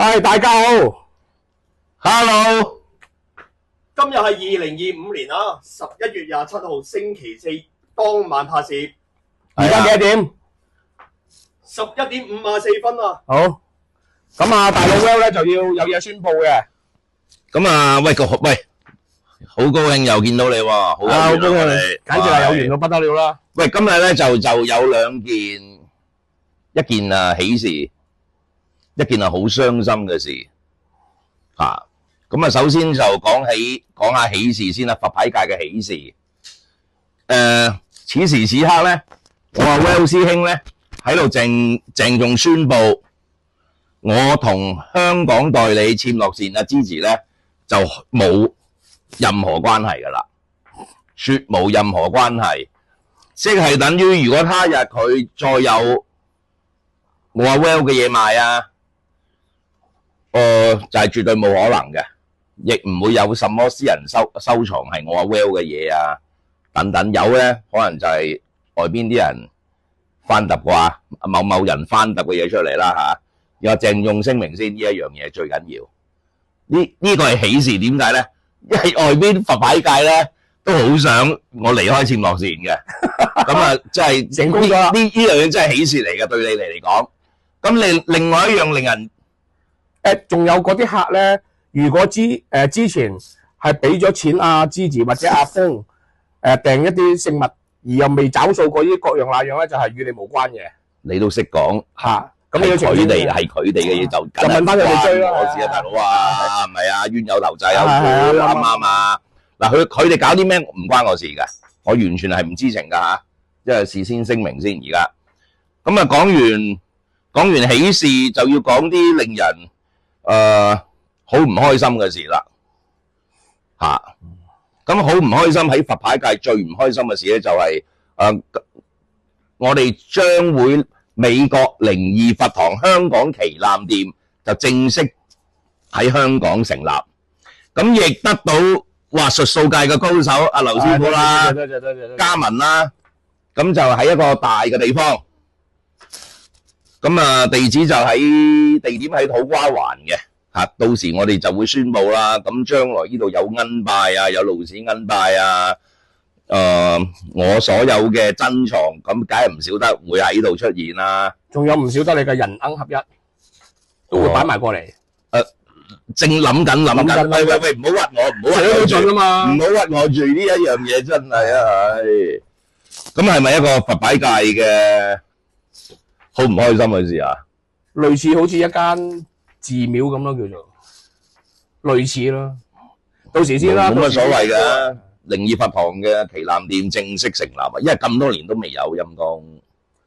大家好 ，Hello，今日係2025年11月27號星期四當晚拍攝，而家幾多點？ 11點54分啊！好，咁啊，大佬 Well 咧就要有嘢宣布嘅。咁啊，喂，好高興又見到你喎，好高興你，簡直係有緣到不得了啦。喂，今日咧就有兩件，一件啊喜事，一件啊好傷心嘅事，吓。咁啊，首先就講下喜事先啦，佛牌界嘅喜事。此時此刻咧，我阿 Well 師兄咧喺度鄭重宣布，我同香港代理簽樂線阿 Gigi 咧就冇任何關係噶啦，絕無任何關係，即係等於如果他日佢再有我阿 Well 嘅嘢賣啊，就係絕對冇可能嘅，亦唔會有什麼私人收藏係我阿 Well 嘅嘢啊，等等有咧，可能就係外邊啲人翻揼啩，某人翻揼嘅嘢出嚟啦嚇，有鄭重聲明先，呢一樣嘢最緊要。呢個係喜事，點解咧？因為外邊佛牌界咧都好想我離開簽樂線嘅，咁啊，真係成功咗啦！呢樣嘢真係喜事嚟嘅，對你嚟講。咁另外一樣令人仲有嗰啲客咧，如果之前係俾咗錢阿 Gigi 或者阿峰訂一啲聖物，而又未找數過呢各樣那樣咧，就係與你無關嘅。你都識講嚇，咁你係要佢哋嘅嘢就問翻佢哋追啦。我知啊，大佬啊，係咪啊？冤有頭債有主，啱唔啱啊？嗱，佢哋搞啲咩唔關我事㗎，我完全係唔知情㗎嚇，因為事先聲明先而家。咁啊，講完喜事就要講啲令人好唔開心嘅事啦嚇。咁好唔開心，喺佛牌界最唔開心嘅事咧就係我哋將會美國靈異佛堂香港旗艦店就正式喺香港成立，咁亦得到術數界嘅高手阿劉師傅啦、嘉文啦，咁就喺一個大嘅地方，咁啊地點喺土瓜灣嘅嚇，到時我哋就會宣布啦。咁將來呢度有恩拜啊，有路士恩拜啊。我所有嘅珍藏咁，梗係唔少得會喺度出現啦。仲有唔少得你嘅人鶯合一，都會擺埋過嚟。正諗緊，喂，唔好屈我，唔好屈我住啊嘛，唔好屈我住呢一樣嘢真係啊！咁係咪一個佛牌界嘅好唔開心嘅事啊？類似好似一間寺廟咁咯，叫做類似咯。到時先啦，冇乜所謂㗎。靈異佛堂嘅旗艦店正式成立啊！因為咁多年都未有陰公。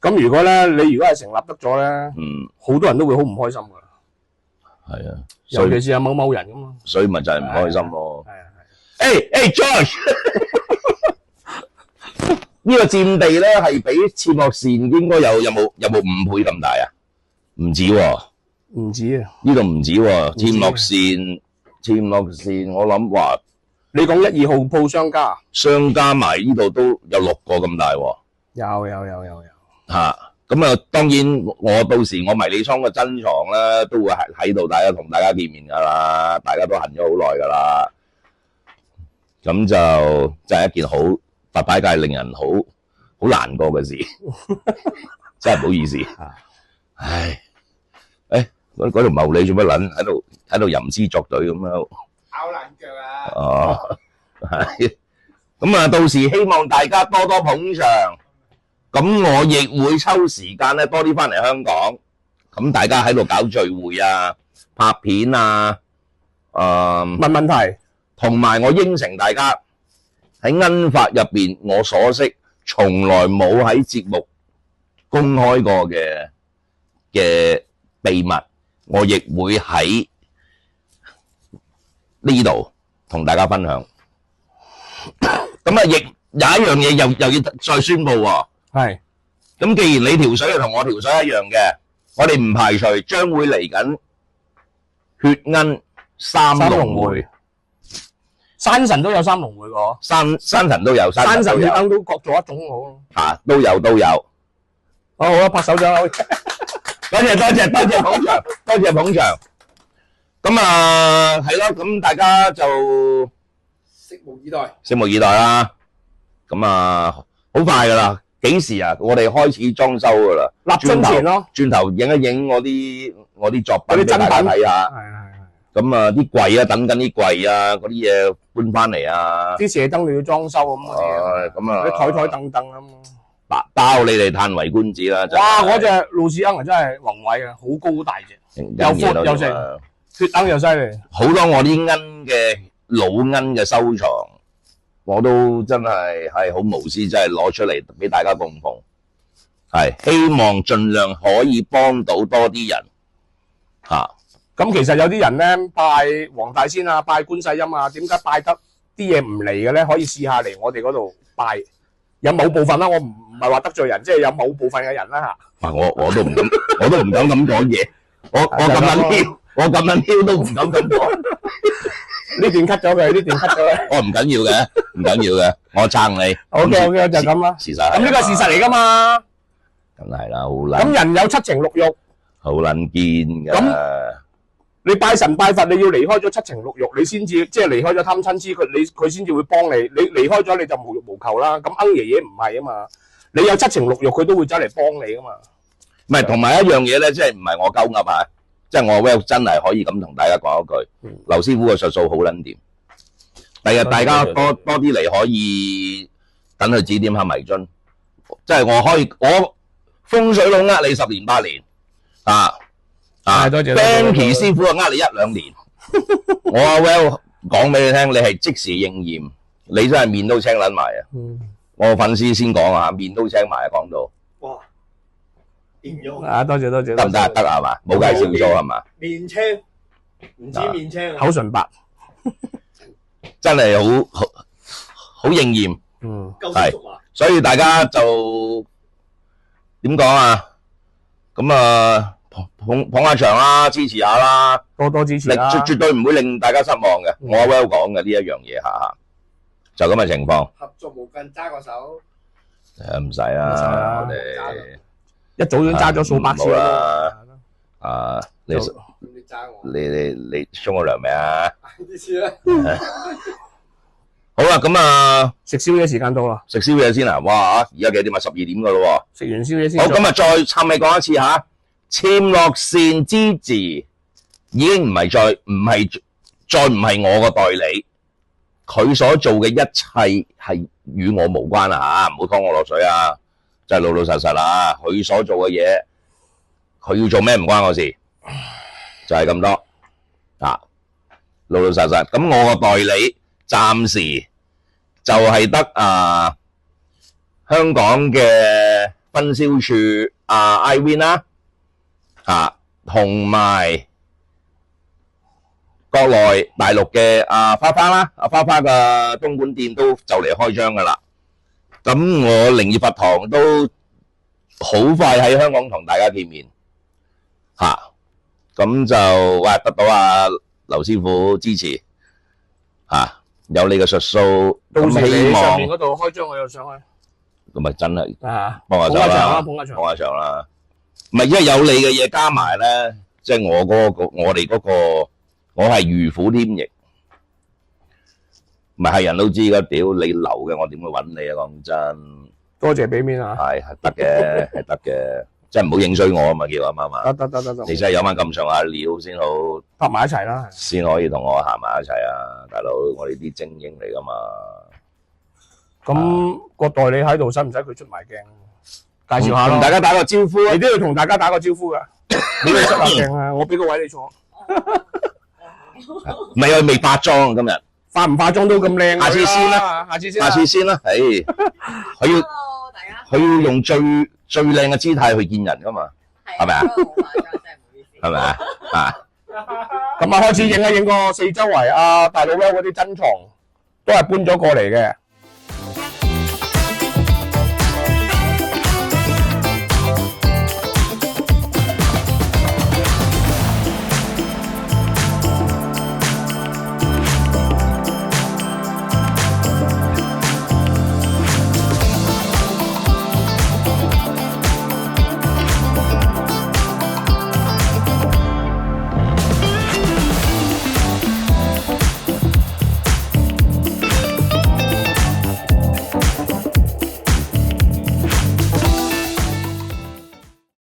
咁如果係成立得咗咧，好多人都會好唔開心噶。係啊，尤其是有某人咁嘛。所以咪就係唔開心咯。係。George， 呢個佔地咧係比簽樂線應該有冇5倍咁大啊？唔止喎。唔止啊！呢度唔止喎，簽樂線，我諗話。你講1、2號鋪商家埋呢度都有6個咁大喎。有。嚇，咁啊，當然我到時我迷你倉嘅珍藏咧都會喺度，同大家見面㗎啦，大家都行咗好耐㗎啦。咁就真係一件好佛牌界令人好難過嘅事，真係唔好意思。唉，嗰條茂利做乜撚喺度吟詩作對咁樣？咬爛腳啊！哦，係，咁啊，到時希望大家多多捧場，咁我亦會抽時間咧多啲翻嚟香港，咁大家喺度搞聚會啊、拍片啊、問問題，同埋我應承大家喺恩法入邊，我所識從來冇喺節目公開過嘅秘密，我亦會喺呢度同大家分享，咁啊，亦有一樣嘢又要再宣布喎。係，咁既然你條水係同我條水一樣嘅，我哋唔排除將會嚟緊血恩三龍會，山神都有三龍會喎。山神都有，山神血恩都各做一種好。嚇，都有。好啊，拍手掌啦！多謝捧場，多謝捧場。咁啊，係咯，咁大家就拭目以待。拭目以待啦。咁啊，好快噶啦，幾時啊？我哋開始裝修噶啦，立春前咯，轉頭影一影我啲作品俾嗰啲真品大家睇下。係。咁啊，啲櫃啊，等緊啲櫃啊，嗰啲嘢搬翻嚟啊。啲射燈你要裝修咁嗰啲，咁啊，啲台凳凳咁。包你哋歎為觀止啦！哇！嗰隻路士鶯真係宏偉啊，好高好大隻，又闊又成，血鶯又犀利。好多我啲鶯嘅老鶯嘅收藏，我都真係好無私，真係攞出嚟俾大家供奉。係希望盡量可以幫到多啲人嚇。咁其實有啲人咧拜黃大仙啊，拜觀世音啊，點解拜得啲嘢唔嚟嘅咧？可以試下嚟我哋嗰度拜。有某部分啦，我唔係話得罪人，即係有某部分嘅人啦嚇。我都唔敢，我都唔敢咁講嘢。我咁撚囂都唔敢咁講。呢段 cut 咗佢，呢段 cut 咗佢。我唔緊要嘅，唔緊要嘅，我撐你。OK，就咁啦。事實咁呢個係事實嚟噶嘛？梗係啦，好撚。咁人有七情六欲，好撚堅㗎。你拜神拜佛，你要離開咗七情六欲，你先至即係離開咗貪嗔痴，佢先至會幫你。你離開咗你就無欲無求啦。咁鶯爺爺唔係啊嘛，你有七情六欲，佢都會走嚟幫你噶嘛。唔係，同埋一樣嘢咧，即係唔係我鳩噏啊，即係我 Well 真係可以咁同大家講一句，劉師傅嘅術數好撚掂。第日大家多啲嚟可以等佢指點下迷津，即係我風水佬呃你10年8年多謝 Banky 師傅呃你1-2年，我阿 Well 講俾你聽，你係即時應驗，你真係面都青撚埋啊！我粉絲先講啊，面都青埋啊，講到哇，變咗多謝。得唔得？得係嘛？冇介紹咗係嘛？面青，唔止面青啊，口唇白，真係好應驗。夠熟啊！所以大家就點講啊？咁啊，捧下場啦，支持下啦，多支持啦，絕對唔會令大家失望嘅。我阿 Well 講嘅呢一樣嘢下，就咁嘅情況。合作無間，揸個手。唔使啦，我哋一早已經揸咗數百次啦。你揸我。你沖咗涼未啊？呢次咧。好啦，咁啊，食宵夜時間到啦，食宵夜先啊！哇，而家幾點啊12點噶咯喎。食完宵夜先。好，今日再참尾講一次嚇，簽樂善之字已經再唔係我個代理，佢所做嘅一切係與我無關啊！唔好拖我落水啊！真係老老實實啦，佢所做嘅嘢，佢要做咩唔關我事，就係咁多啊！老老實實，咁我個代理暫時就係得香港嘅分銷處Iwin 啦，同埋國內大陸嘅花花啦，花花嘅東莞店都就嚟開張噶啦。咁我靈業佛堂都好快喺香港同大家見面咁就得到劉師傅支持有你嘅術數，到時你希望上面嗰度開張，我又上去。咁咪真係捧下場啦，捧下場啦。唔係，因為有你嘅嘢加埋咧，即係我哋嗰個，我係如虎添翼。唔係人都知噶，屌你流嘅，我點會揾你啊？講真，多謝俾面啊！係得嘅，係得嘅，即係唔好影衰我啊嘛，叫阿媽嘛。得，你真係有翻咁上下料先好，拍埋一齊啦，先可以同我行埋一齊啊，大佬，我哋啲精英嚟噶嘛。咁個代理喺度，使唔使佢出埋鏡？介紹下咯，同大家打個招呼啊！你都要同大家打個招呼噶，你出下鏡啊！我俾個位你坐。唔係佢未化妝今日。化唔化妝都咁靚，下次先啦，下次先啦，佢要用最靚嘅姿態去見人噶嘛，係咪啊？係咪啊？咁開始影一影個四周圍大佬咧嗰啲珍藏，都係搬咗過嚟嘅。